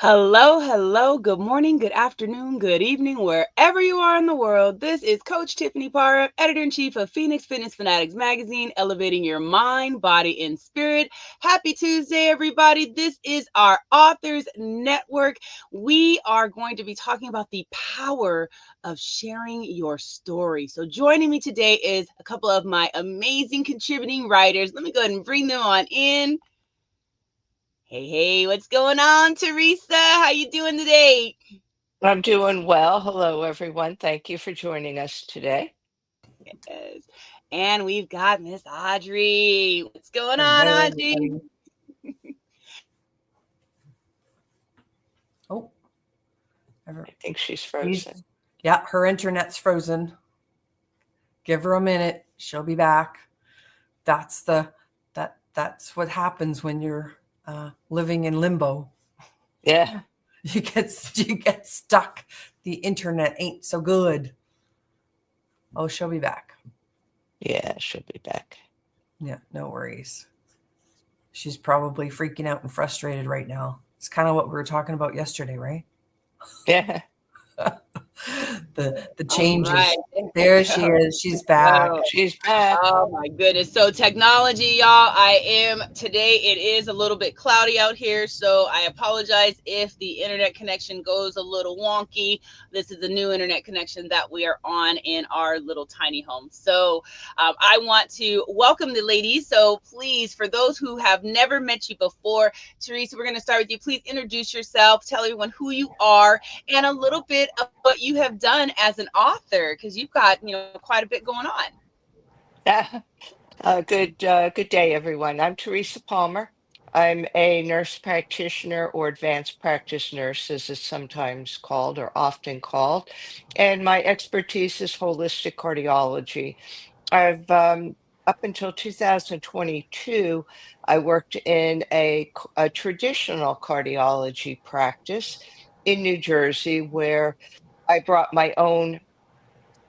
Hello, hello, good morning, good afternoon, good evening, wherever you are in the world. This is Coach Tiffany Parra, editor in chief of Phoenix Fitness Fanatics magazine, elevating your mind, body, and spirit. Happy Tuesday, everybody. This is our Authors Network. We are going to be talking about the power of sharing your story. So, joining me today is a couple of my amazing contributing writers. Let me go ahead and bring them on in. Hey, hey, what's going on, Teresa? How you doing today? I'm doing well. Hello, everyone. Thank you for joining us today. Yes. And we've got Miss Audrey. What's going on, Hello, Audrey? everybody. Oh, I think she's she's, frozen. yeah, her internet's frozen. Give her a minute. She'll be back. That's what happens when you're living in limbo. Yeah, You get stuck. The internet ain't so good. Oh, she'll be back. yeah, she'll be back. Yeah, no worries. She's probably freaking out and frustrated right now. It's kind of what we were talking about yesterday, right? Yeah, The All changes. right. There she is. She's back. Go. she's back. Oh my goodness. So technology, y'all, today it is a little bit cloudy out here, so I apologize if the internet connection goes a little wonky. This is a new internet connection that we are on in our little tiny home. So I want to welcome the ladies. So please, for those who have never met you before, Teresa, we're going to start with you. Please introduce yourself, tell everyone who you are, and a little bit of what you have done as an author, because you've got, quite a bit going on. Good day, everyone. I'm Teresa Palmer. I'm a nurse practitioner or advanced practice nurse, as it's sometimes called or often called. And my expertise is holistic cardiology. I've up until 2022, I worked in a traditional cardiology practice in New Jersey where I brought my own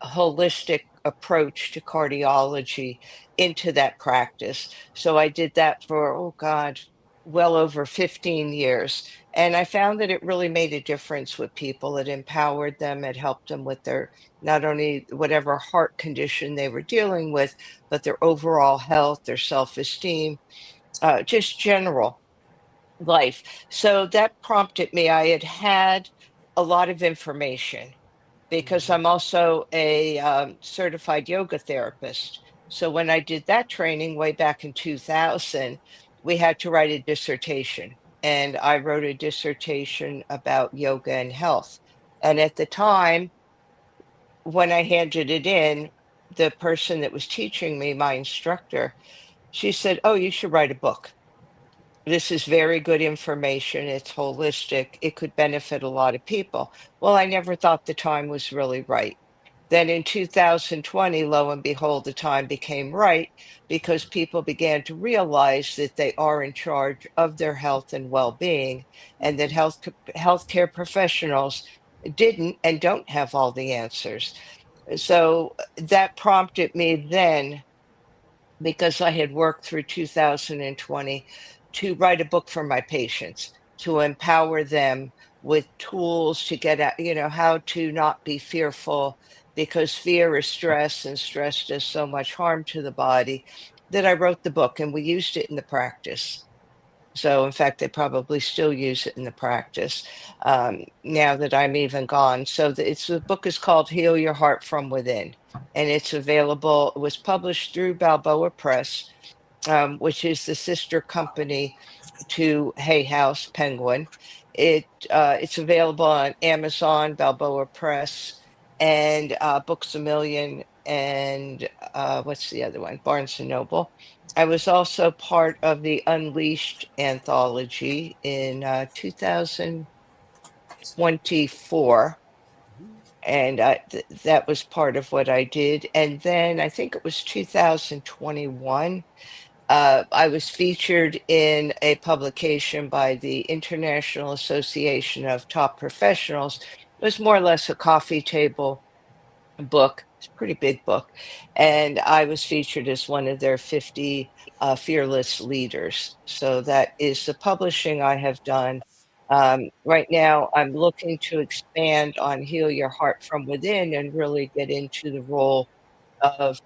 holistic approach to cardiology into that practice. So I did that for, oh God, well over 15 years. And I found that it really made a difference with people. It empowered them, it helped them with their not only whatever heart condition they were dealing with, but their overall health, their self esteem, just general life. So that prompted me. I had had a lot of information because I'm also a certified yoga therapist. So when I did that training way back in 2000, we had to write a dissertation. And I wrote a dissertation about yoga and health. And at the time, when I handed it in, the person that was teaching me, my instructor, she said, "Oh, you should write a book. This is very good information. It's holistic. It could benefit a lot of people." Well, I never thought the time was really right. Then in 2020, lo and behold, the time became right because people began to realize that they are in charge of their health and well-being, and that healthcare professionals didn't and don't have all the answers. So that prompted me then, because I had worked through 2020, to write a book for my patients, to empower them with tools to get at, how to not be fearful, because fear is stress and stress does so much harm to the body, that I wrote the book and we used it in the practice. So, in fact, they probably still use it in the practice now that I'm even gone. So, the book is called Heal Your Heart from Within, and it's available. It was published through Balboa Press, which is the sister company to Hay House Penguin. It's available on Amazon, Balboa Press, and Books a Million, and what's the other one? Barnes and Noble. I was also part of the Unleashed anthology in 2024, and that was part of what I did. And then I think it was 2021. I was featured in a publication by the International Association of Top Professionals. It was more or less a coffee table book. It's a pretty big book. And I was featured as one of their 50 fearless leaders. So that is the publishing I have done. Right now, I'm looking to expand on Heal Your Heart from Within and really get into the role of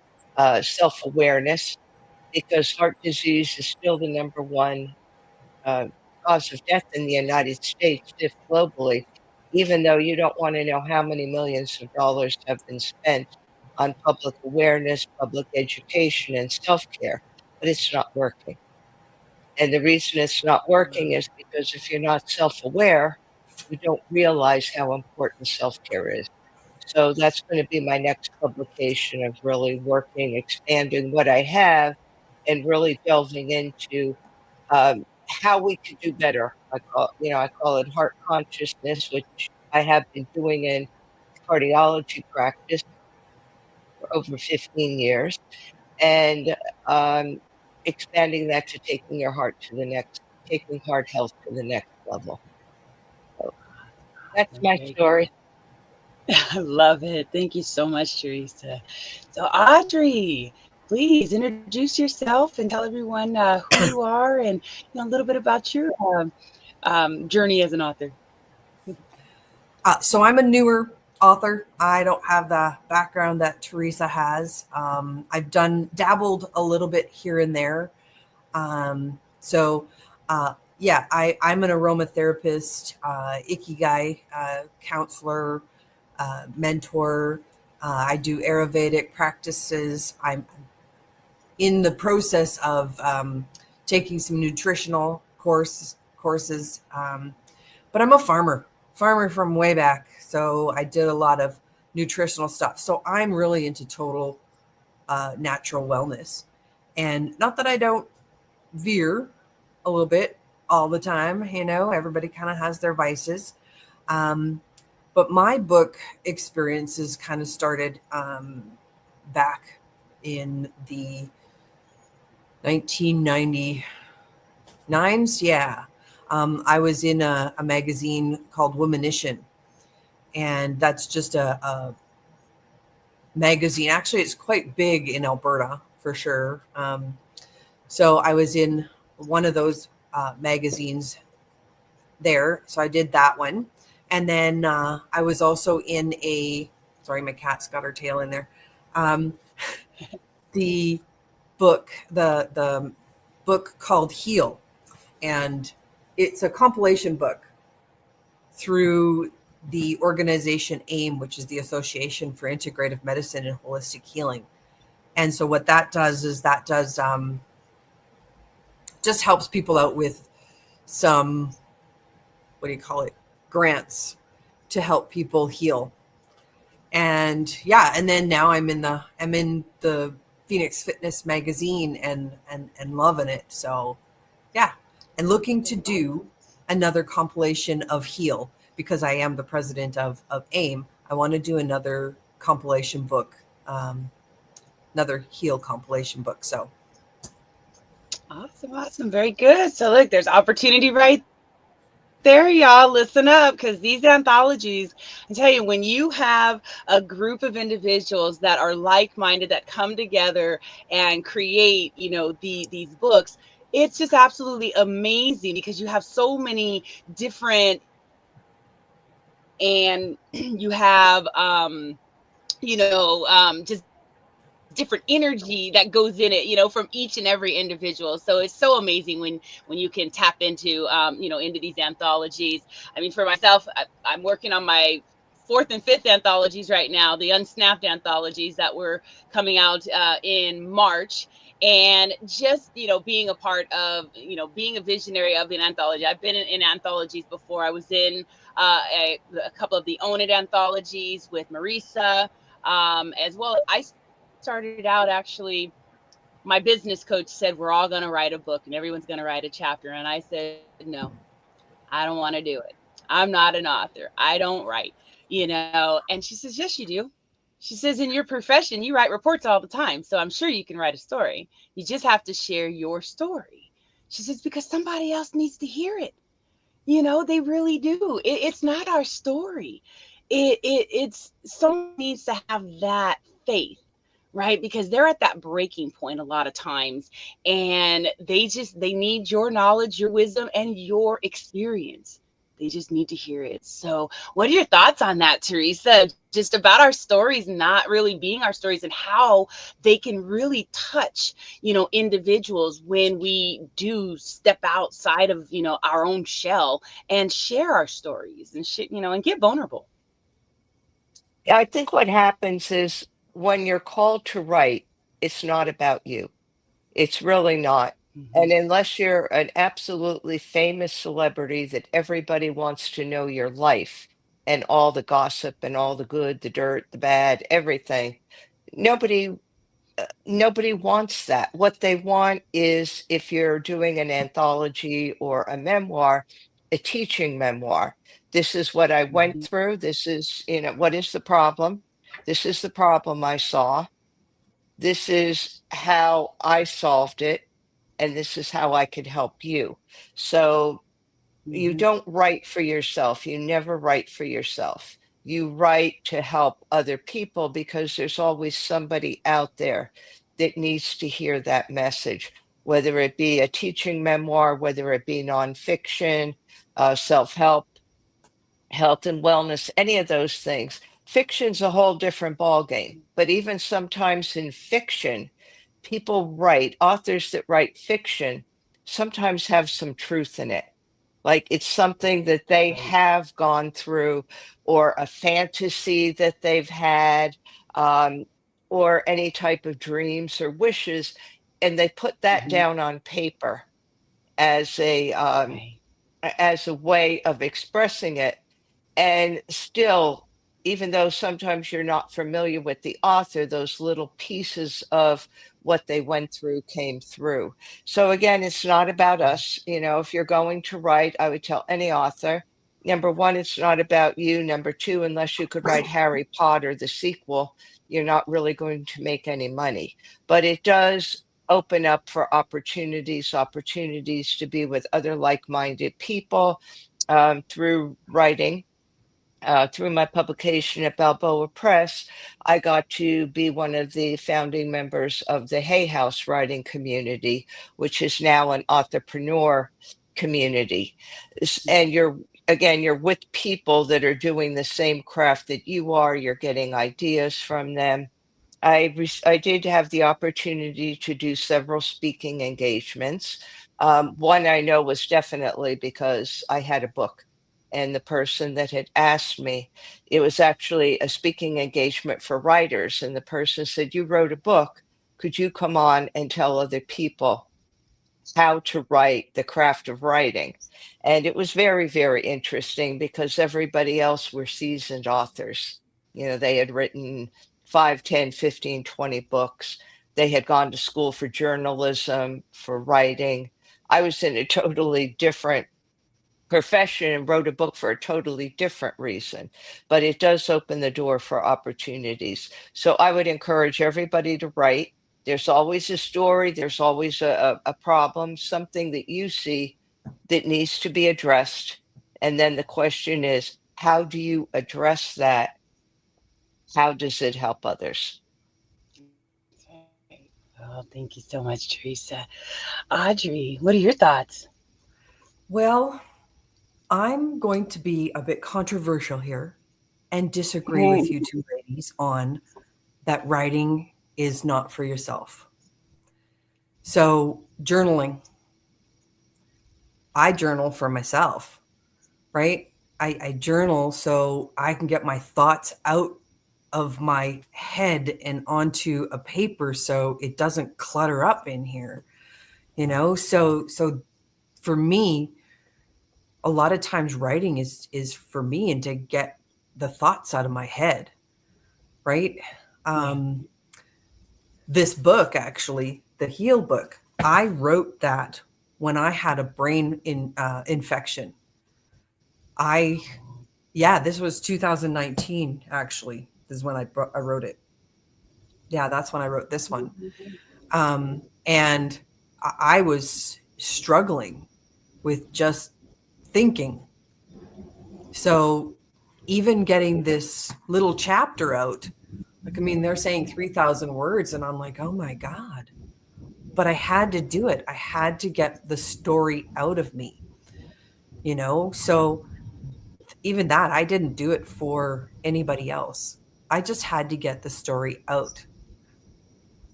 self awareness because heart disease is still the number one uh, cause of death in the United States, if globally, even though you don't want to know how many millions of dollars have been spent on public awareness, public education, and self care, but it's not working. And the reason it's not working is because if you're not self aware, you don't realize how important self care is. So that's going to be my next publication of really working, expanding what I have, and really delving into how we could do better. I call it heart consciousness, which I have been doing in cardiology practice for over 15 years, and um, expanding that to taking heart health to the next level. So that's Awesome, my very story. good. I love it. Thank you so much, Teresa. So, Audrey, please introduce yourself and tell everyone who you are and a little bit about your journey as an author. So I'm a newer author. I don't have the background that Teresa has. I've done dabbled a little bit here and there. Yeah, I'm an aromatherapist, ikigai counselor, mentor. I do Ayurvedic practices. I'm in the process of taking some nutritional courses. But I'm a farmer from way back. So I did a lot of nutritional stuff. So I'm really into total natural wellness. And not that I don't veer a little bit all the time, everybody kind of has their vices. Um, but my book experiences kind of started back in the 1999s. Yeah. I was in a magazine called Womanition, and that's just a magazine. Actually, it's quite big in Alberta for sure. So I was in one of those magazines there. So I did that one. And then I was also in sorry, my cat's got her tail in there. Um, the the book called Heal. And it's a compilation book through the organization AIM, which is the Association for Integrative Medicine and Holistic Healing. And so what that does is just helps people out with some, what do you call it, grants to help people heal. And yeah, and then now I'm in the Phoenix Fitness magazine and loving it. So yeah, and looking to do another compilation of Heal because I am the president of AIM. I want to do another compilation book, another Heal compilation book. So Awesome, awesome, very good. So, look, there's opportunity right there, y'all. Listen up, because these anthologies, I tell you, when you have a group of individuals that are like-minded, that come together and create, these books, it's just absolutely amazing because you have so many different insights and you have just different energy that goes in it, from each and every individual. So it's so amazing when you can tap into into these anthologies. I mean, for myself, I'm working on my fourth and fifth anthologies right now, the unsnapped anthologies that were coming out in March. And just being a part of being a visionary of an anthology. I've been in anthologies before. I was in a couple of the Own It anthologies with Marisa, as well. I started out actually, my business coach said, we're all going to write a book and everyone's going to write a chapter. And I said, no, I don't want to do it. I'm not an author. I don't write. And she says, yes, you do. She says, in your profession, you write reports all the time. So I'm sure you can write a story. You just have to share your story. She says, because somebody else needs to hear it. They really do. It's not our story. It's someone needs to have that faith, right? Because they're at that breaking point a lot of times, and they need your knowledge, your wisdom, and your experience. They just need to hear it. So, what are your thoughts on that, Teresa? Just about our stories not really being our stories and how they can really touch, individuals when we do step outside of, our own shell and share our stories and and get vulnerable. I think what happens is when you're called to write, it's not about you. It's really not. And Hmm. unless you're an absolutely famous celebrity that everybody wants to know your life and all the gossip and all the good, the dirt, the bad, everything, nobody nobody wants that. What they want is if you're doing an anthology or a memoir, a teaching memoir. This is what I went Hmm. through. This is, what is the problem? This is the problem I saw. This is how I solved it, and this is how I could help you. So you Hmm. don't write for yourself. You never write for yourself. You write to help other people because there's always somebody out there that needs to hear that message, whether it be a teaching memoir, whether it be nonfiction, self help, health and wellness, any of those things. Fiction's a whole different ballgame. But even sometimes in fiction, people write, authors that write fiction sometimes have some truth in it. Like it's something that they Right. have gone through, or a fantasy that they've had, um, or any type of dreams or wishes. And they put that Hmm. down on paper as Right. as a way of expressing it. And still, even though sometimes you're not familiar with the author, those little pieces of what they went through came through. So again, it's not about us. If you're going to write, I would tell any author, number one, it's not about you. Number two, unless you could write Harry Potter, the sequel, you're not really going to make any money. But it does open up for opportunities to be with other like-minded people through writing. Through my publication at Balboa Press, I got to be one of the founding members of the Hay House writing community, which is now an entrepreneur community. And you're with people that are doing the same craft that you are. You're getting ideas from them. I did have the opportunity to do several speaking engagements. One I know was definitely because I had a book, and the person that had asked me, it was actually a speaking engagement for writers, and the person said, "You wrote a book. Could you come on and tell other people how to write, the craft of writing?" And it was very, very interesting because everybody else were seasoned authors. They had written 5, 10, 15, 20 books. They had gone to school for journalism, for writing. I was in a totally different profession and wrote a book for a totally different reason, but it does open the door for opportunities. So I would encourage everybody to write. There's always a story, there's always a problem, something that you see that needs to be addressed. And then the question is, how do you address that? How does it help others? That's right. Oh, thank you so much, Teresa. Audrey, what are your thoughts? Well, I'm going to be a bit controversial here and disagree Mm. with you two ladies on that writing is not for yourself. So, journaling, I journal for myself, right? I journal so I can get my thoughts out of my head and onto a paper so it doesn't clutter up in here, So for me, a lot of times writing is for me and to get the thoughts out of my head, right? Yeah. Um, this book, actually, the Heal book, I wrote that when I had a infection. I Yeah, this was 2019. Actually, this is when I wrote it. Yeah, that's when I wrote this one. And I was struggling with just thinking. So even getting this little chapter out, like, I mean, they're saying 3,000 words, and I'm like, oh my God. But I had to do it. I had to get the story out of me, So even that, I didn't do it for anybody else. I just had to get the story out.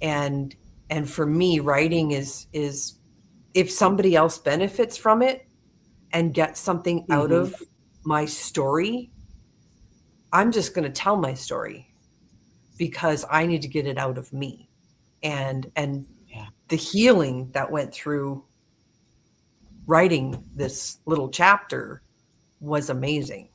And for me, writing is if somebody else benefits from it and gets something out Mm-hmm. of my story, I'm just going to tell my story because I need to get it out of me. And Yeah. the healing that went through writing this little chapter was amazing.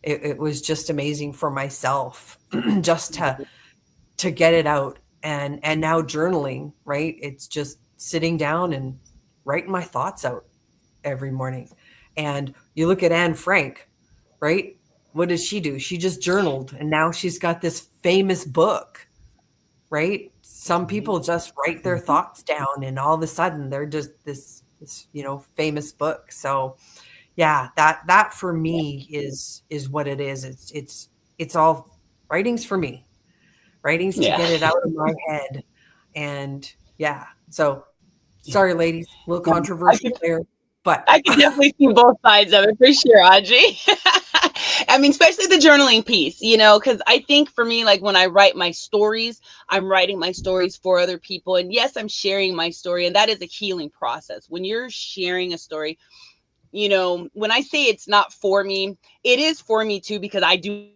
It was just amazing for myself just to get it out. And now journaling, right? It's just sitting down and writing my thoughts out every morning. And you look at Anne Frank, right? What does she do? She just journaled and now she's got this famous book, right? Some Mm-hmm. people just write their Mm-hmm. thoughts down and all of a sudden they're just this, famous book. So yeah, that for Yeah. me is what it is. It's all writings for me. Writings to Yeah. get it out of my head. And yeah. So Yeah. sorry ladies, a little No, I controversial could there, but I could definitely see both sides of it for sure, Audrey. I mean, especially the journaling piece, because I think for me, like when I write my stories, I'm writing my stories for other people. And yes, I'm sharing my story, and that is a healing process. When you're sharing a story, when I say it's not for me, it is for me too, because I do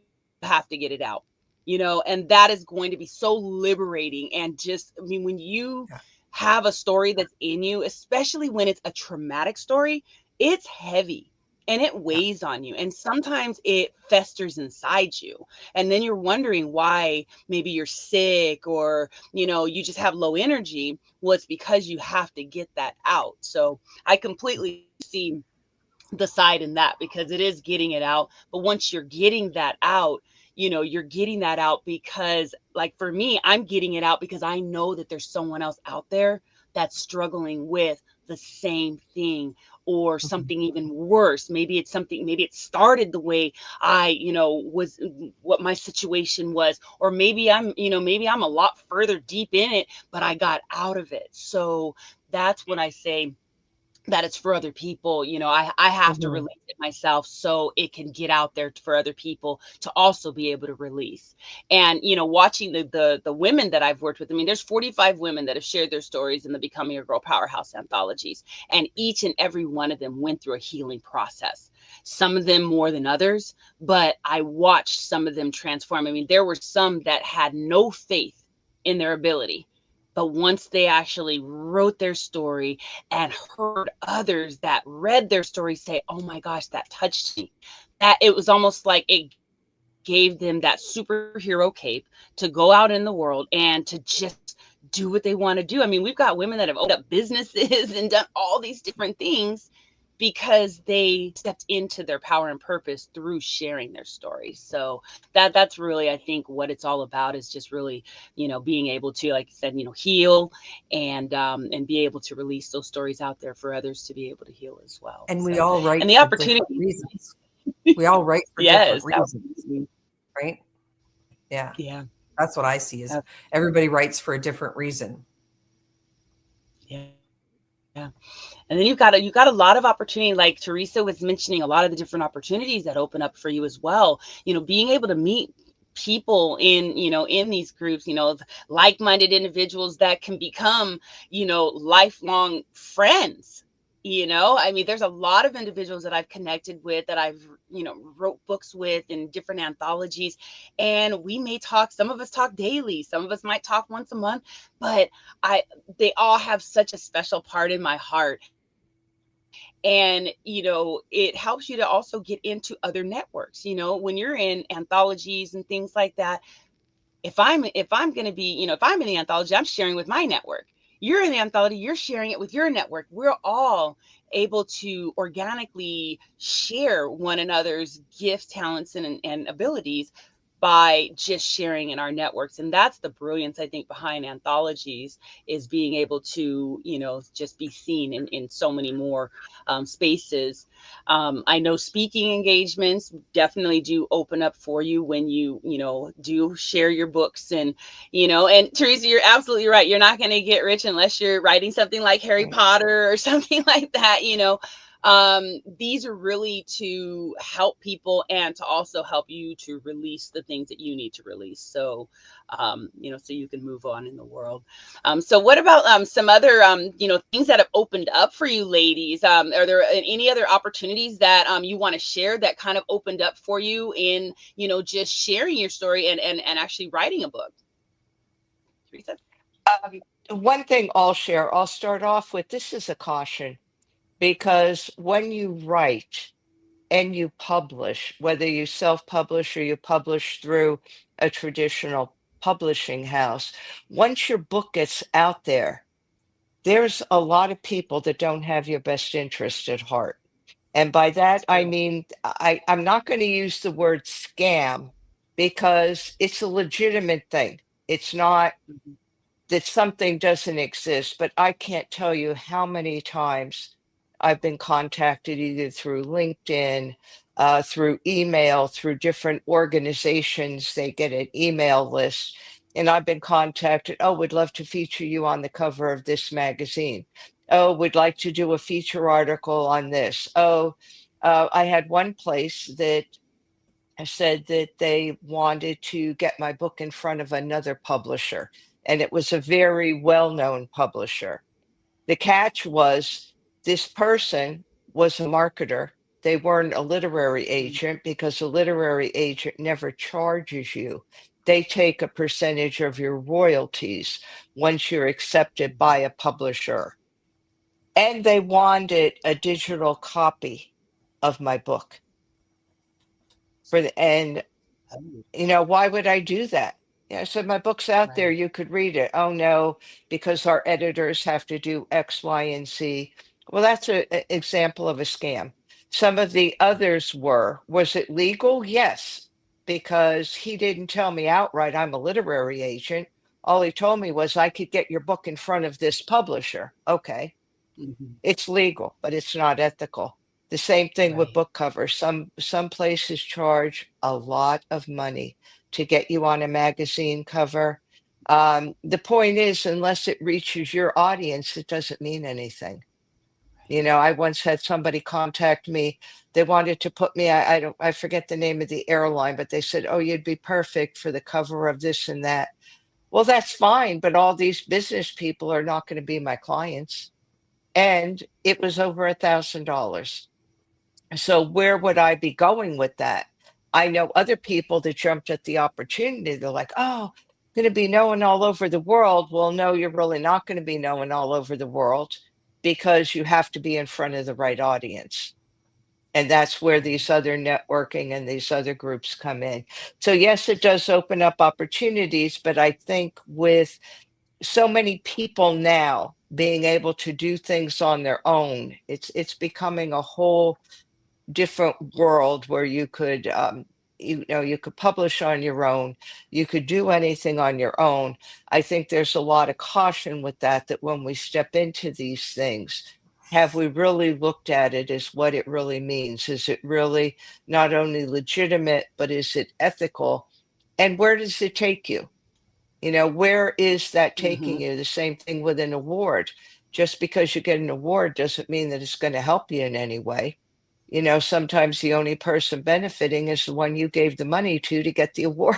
have to get it out, and that is going to be so liberating. And just, I mean, when you yeah, have a story that's in you, especially when it's a traumatic story, it's heavy and it yeah. weighs on you. And sometimes it festers inside you. And then you're wondering why maybe you're sick, or, you just have low energy. Well, it's because you have to get that out. So I completely see the side in that, because it is getting it out. But once you're getting that out, you're getting that out because, like for me, I'm getting it out because I know that there's someone else out there that's struggling with the same thing, or Mhm. something even worse. Maybe it's something, maybe it started the way I, was, what my situation was, or maybe I'm a lot further deep in it, but I got out of it. So that's when I say that it's for other people. I have to Mhm. release it myself so it can get out there for other people to also be able to release. And watching the women that I've worked with, I mean, there's 45 women that have shared their stories in the Becoming a Girl Powerhouse anthologies, and each and every one of them went through a healing process. Some of them more than others, but I watched some of them transform. I mean, there were some that had no faith in their ability, but once they actually wrote their story and heard others that read their story say, "Oh my gosh, that touched me." That it was almost like it gave them that superhero cape to go out in the world and to just do what they want to do. I mean, we've got women that have opened up businesses and done all these different things because they stepped into their power and purpose through sharing their stories. So that's really, I think, what it's all about, is just really, being able to, like you said, heal, and be able to release those stories out there for others to be able to heal as well. And we So, all and write the for different opportunity. reasons. We all write for different Yes, reasons, absolutely. right? Yeah. Yeah. That's what I see is ab- everybody writes for a different reason. Yeah. And then you've got a lot of opportunity, like Teresa was mentioning, a lot of the different opportunities that open up for you as well. Being able to meet people in these groups, like-minded individuals that can become, lifelong friends. I mean, there's a lot of individuals that I've connected with, that I've, wrote books with in different anthologies. And we may talk, some of us talk daily, some of us might talk once a month, but I they all have such a special part in my heart. And it helps you to also get into other networks. When you're in anthologies and things like that, if I'm going to be, if I'm in the anthology, I'm sharing with my network. You're in the anthology, you're sharing it with your network. We're all able to organically share one another's gifts, talents, and abilities by just sharing in our networks. And that's the brilliance, I think, behind anthologies, is being able to, just be seen in so many more spaces. I know speaking engagements definitely do open up for you when you do share your books. And Teresa, you're absolutely right. You're not going to get rich unless you're writing something like Harry Right. Potter or something like that. These are really to help people and to also help you to release the things that you need to release. So, so you can move on in the world. So what about some other things that have opened up for you ladies? Are there any other opportunities that you want to share that kind of opened up for you in, just sharing your story and actually writing a book? Teresa? One thing I'll share, I'll start off with this is a caution because when you write and you publish, whether you self publish or you publish through a traditional publishing house, once your book gets out there, there's a lot of people that don't have your best interest at heart. And by That's that, I true. mean, I'm not going to use the word scam because it's a legitimate thing. It's not Mhm. that something doesn't exist, but I can't tell you how many times I've been contacted either through LinkedIn, through email, through different organizations. They get an email list, and I've been contacted. Oh, we'd love to feature you on the cover of this magazine. Oh, we'd like to do a feature article on this. Oh, I had one place that said that they wanted to get my book in front of another publisher, and it was a very well-known publisher. The catch was this person was a marketer. They weren't a literary Mhm. agent because a literary agent never charges you. They take a percentage of your royalties once you're accepted by Mhm. a publisher. And they wanted a digital copy of my book for the and Oh, why would I do that? Yeah, I said, my book's out there. right. You could read it. Oh, no, because our editors have to do X, Y, and Z. Well, that's an example of a scam. Some of the others were. Was it legal? Yes, because he didn't tell me outright I'm a literary agent. All he told me was I could get your book in front of this publisher. Okay. Mhm. It's legal, but it's not ethical. The same thing with Right. book covers. Some places charge a lot of money to get you on a magazine cover. The point is, unless it reaches your audience, it doesn't mean anything. I once had somebody contact me. They wanted to put me, I forget the name of the airline, but they said, "Oh, you'd be perfect for the cover of this and that." Well, that's fine, but all these business people are not going to be my clients, and it was over $1,000. So where would I be going with that? I know other people that jumped at the opportunity. They're like, oh, going to be known all over the world. Well, no, you're really not going to be known all over the world because you have to be in front of the right audience. And that's where Right. these other networking and these other groups come in. So, yes, it does open up opportunities, but I think with so many people now being able to do things on their own, it's becoming a whole different world where you could you could publish on your own, you could do anything on your own. I think there's a lot of caution with that, that when we step into these things, have we really looked at it as what it really means? Is it really not only legitimate, but is it ethical? And where does it take you? Where is that taking Mhm. you? The same thing with an award. Just because you get an award doesn't mean that it's going to help you in any way. Sometimes the only person benefiting is the one you gave the money to get the award.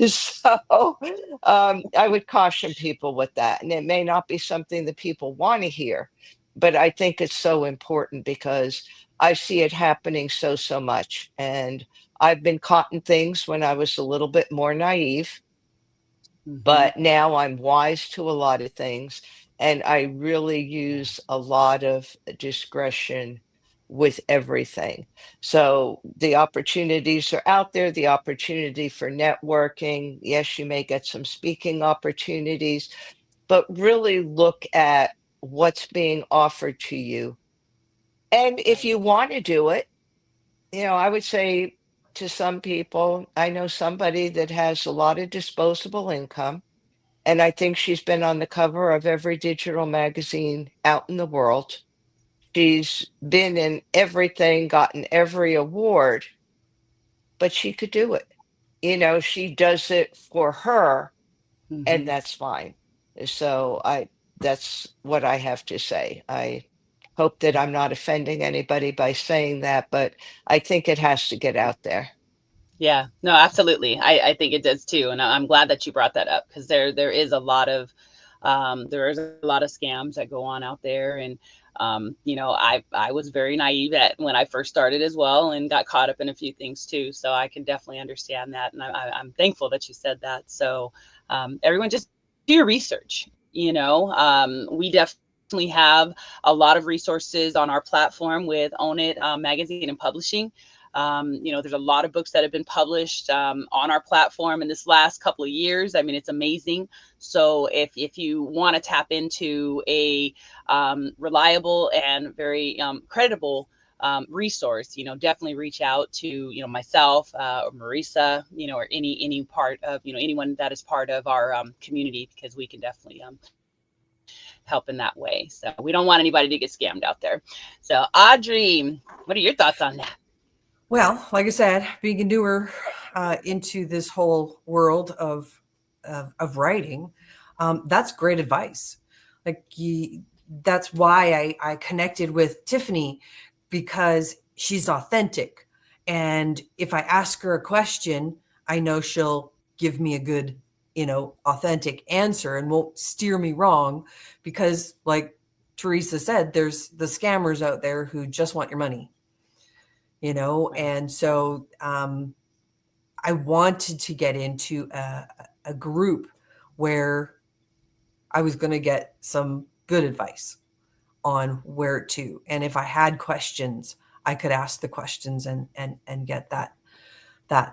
So I would caution people with that. And it may not be something that people want to hear, but I think it's so important because I see it happening so much. And I've been caught in things when I was a little bit more naive, Mhm. but now I'm wise to a lot of things, and I really Yeah. use a lot of discretion with everything. So the opportunities are out there, the opportunity for networking. Yes, you may get some speaking opportunities, but really look at what's being offered to you. And if Right. you want to do it, I would say to some people, I know somebody that has a lot of disposable income, and I think she's been on the cover of every digital magazine out in the world. She's been in everything, gotten every award, but she could do it. She does it for her, and Mhm. that's fine. So that's what I have to say. hope that I'm not offending anybody by saying that, but I think it has to get out there. Yeah, no, absolutely. I think it does too, and I'm glad that you brought that up because there is a lot of scams that go on out there, and I was very naive at when I first started as well, and got caught up in a few things too. So I can definitely understand that, and I'm thankful that you said that. So everyone, just do your research. We definitely have a lot of resources on our platform with Own It magazine and publishing. There's a lot of books that have been published on our platform in this last couple of years. I mean, it's amazing. So if you want to tap into a reliable and very credible resource, definitely reach out to myself or Marisa, or any part of anyone that is part of our community, because we can definitely help in that way. So we don't want anybody to get scammed out there. So Audrey, what are your thoughts on that? Well, like I said, being a newer into this whole world of writing, that's great advice. Like that's why I connected with Tiffany, because she's authentic, and if I ask her a question, I know she'll give me a good, authentic answer and won't steer me wrong, because like Teresa said, there's the scammers out there who just want your money, Right. and so I wanted to get into a group where I was going to get some good advice on where to, and if I had questions, I could ask the questions and get that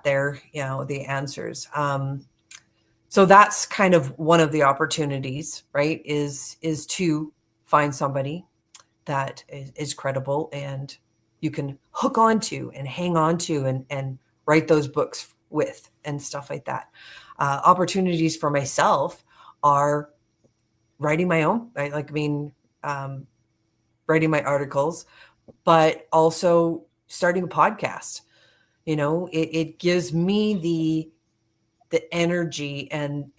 there, the answers. So that's kind of one of the opportunities, right? Is to find somebody that is credible and you can hook onto and hang on to and write those books with and stuff like that. Opportunities for myself are writing my own, right? Like, I mean, um, writing my articles, but also starting a podcast. It gives me the energy and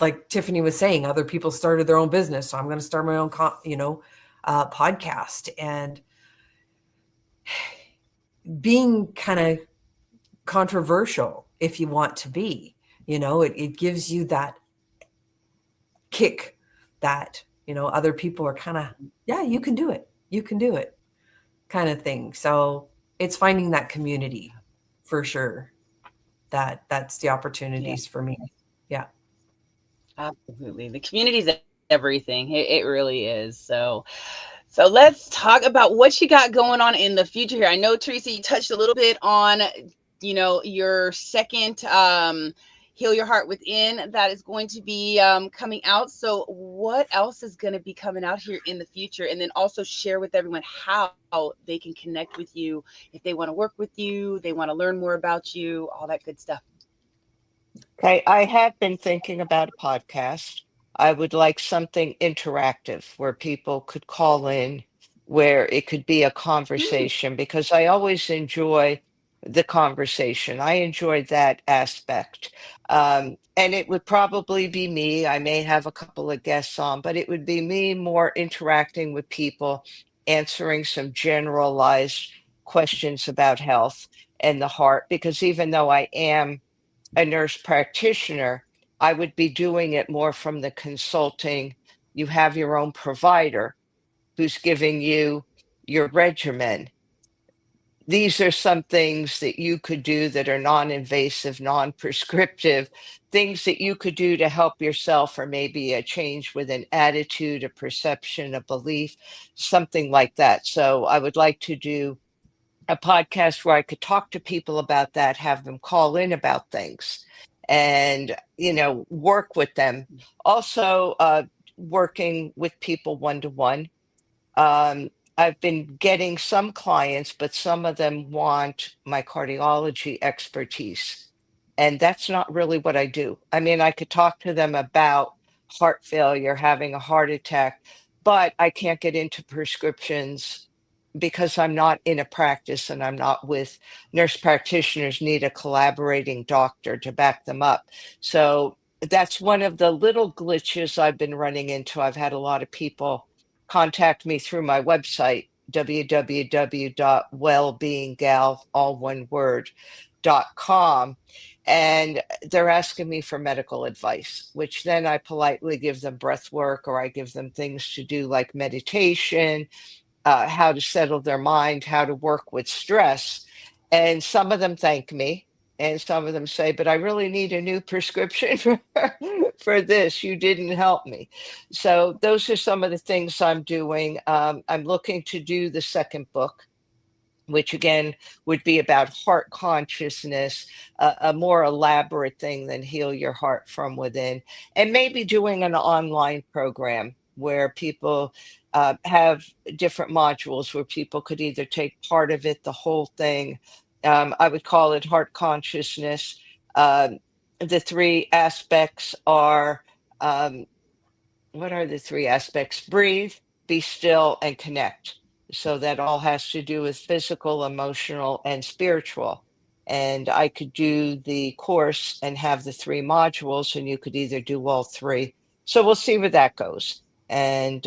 like Tiffany was saying, other people started their own business, so I'm going to start my own, podcast, and being kind of controversial if you want to be. It gives you that kick that other people are kind of, yeah, you can do it, you can do it, kind of thing. So it's finding that community for sure. That's the Yeah, opportunities for me. Yeah. absolutely. The community is everything. It really is. So let's talk about what you got going on in the future here. I know, Teresa, you touched a little bit on, your second Heal Your Heart Within that is going to be coming out. So what else is going to be coming out here in the future? And then also share with everyone how they can connect with you if they want to work with you, they want to learn more about you, all that good stuff. Okay, I have been thinking about a podcast. I would like something interactive where people could call in, where it could be a Mm, conversation, because I always enjoy the conversation. I enjoy that aspect. And it would probably be me. I may have a couple of guests on, but it would be me more interacting with people, answering some generalized questions about health and the heart, because even though I am a nurse practitioner, I would be doing it more from the consulting. You have your own provider who's giving you your regimen. These are some things that you could do that are non invasive, non prescriptive, things that you could do to help yourself, or maybe a change with an attitude, a perception, a belief, something like that. So I would like to do a podcast where I could talk to people about that, have them call in about things and, work with them. Also, working with people one to one. I've been getting some clients, but some of them want my cardiology expertise. And that's not really what I do. I mean, I could talk to them about heart failure, having a heart attack, but I can't get into prescriptions because I'm not in a practice and I'm not with nurse practitioners, need a collaborating doctor to back them up. So that's one of the little glitches I've been running into. I've had a lot of people contact me through my website, www.wellbeinggal, all one word.com. And they're asking me for medical advice, which then I politely give them breath work, or I give them things to do like meditation, how to settle their mind, how to work with stress. And some of them thank me, and some of them say, "But I really need a new prescription for this. You didn't help me." So, those are some of the things I'm doing. I'm looking to do the second book, which again would be about heart consciousness, a more elaborate thing than Heal Your Heart from Within, and maybe doing an online program where people have different modules where people could either take part of it, the whole thing. I would call it heart consciousness. Um, the three aspects are, um, what are the three aspects? Breathe, be still, and connect. So that all has to do with physical, emotional, and spiritual. And I could do the course and have the three modules, and you could either do all three. So we'll see where that goes. And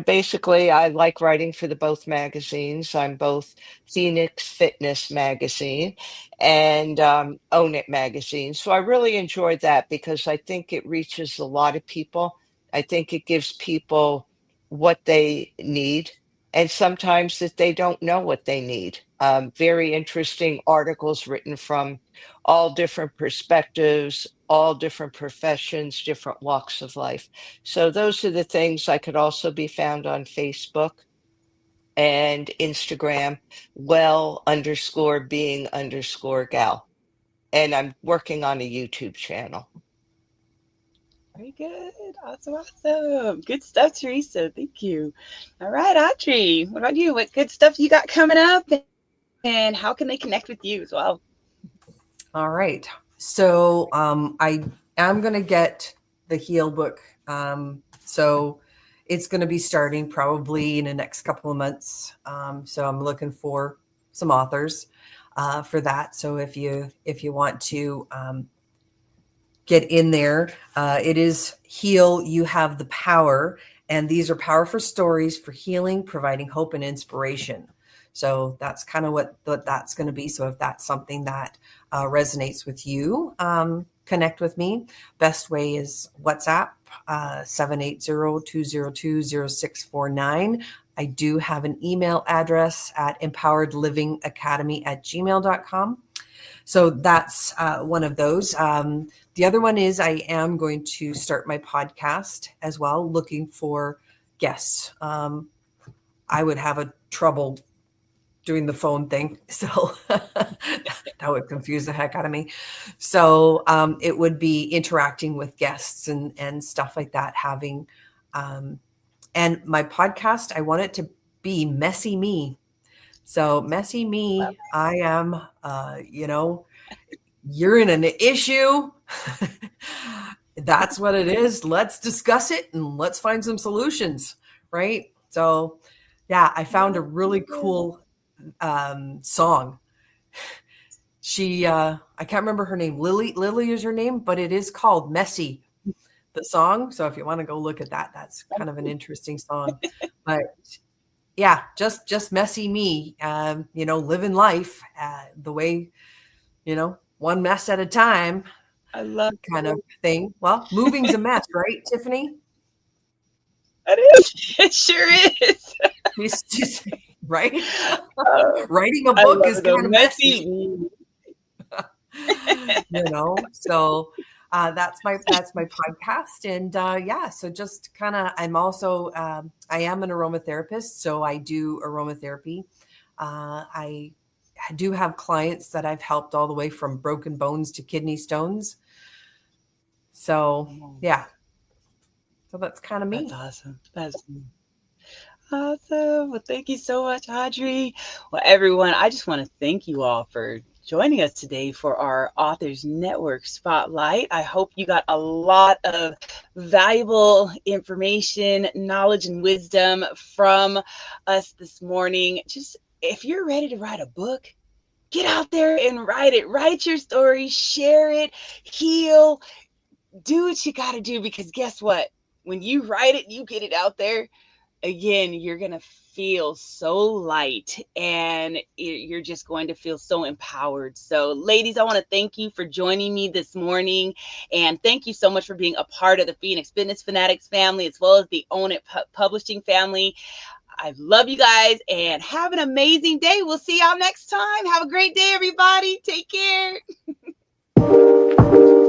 basically, I like writing for the both magazines. I'm both Phoenix Fitness Magazine and Own It Magazine. So I really enjoyed that because I think it reaches a lot of people. I think it gives people what they need, and sometimes that they don't know what they need. Very interesting articles written from all different perspectives, all different professions, different walks of life. So those are the things. I could also be found on Facebook and Instagram, well_being_gal. And I'm working on a YouTube channel. Very good. Awesome, awesome. Good stuff, Teresa. Thank you. All right, Audrey, what about you? What good stuff you got coming up, and how can they connect with you as well? All right. So I am going to get the Heal book. So it's going to be starting probably in the next couple of months. So I'm looking for some authors for that. So if you want to get in there, it is Heal, You Have the Power. And these are powerful stories for healing, providing hope and inspiration. So that's kind of what that's going to be. So if that's something that resonates with you, connect with me. Best way is WhatsApp, 780-202-0649. I do have an email address at empoweredlivingacademy@gmail.com. So that's one of those. The other one is I am going to start my podcast as well, looking for guests. I would have a trouble doing the phone thing. So that would confuse the heck out of me. So it would be interacting with guests and stuff like that, having, and my podcast, I want it to be Messy Me. So Messy Me, I am, you're in an issue. That's what it is. Let's discuss it and let's find some solutions. Right. So yeah, I found a really cool song. She I can't remember her name. Lily is her name, but it is called Messy, the song. So if you want to go look at that, that's kind of an interesting song. But yeah, just messy me, living life the way, one mess at a time, I love kind of thing. Well, moving's a mess, right, Tiffany? that. Is it sure is. Just, right? Oh, Writing a I book love is it though. kind of messy. Messy. So that's my podcast. And so just kind of, I'm also I am an aromatherapist, so I do aromatherapy. I do have clients that I've helped all the way from broken bones to kidney stones. So yeah, so that's kind of That's me. awesome. That's awesome. Well, thank you so much, Audrey. Well, everyone, I just want to thank you all for joining us today for our Authors Network Spotlight. I hope you got a lot of valuable information, knowledge, and wisdom from us this morning. Just if you're ready to write a book, get out there and write it. Write your story, share it, heal, do what you got to do because guess what? When you write it, you get it out there. again, you're going to feel so light, and you're just going to feel so empowered. So, ladies, I want to thank you for joining me this morning. And thank you so much for being a part of the Phoenix Fitness Fanatics family, as well as the Own It Publishing family. I love you guys and have an amazing day. We'll see y'all next time. Have a great day, everybody. Take care.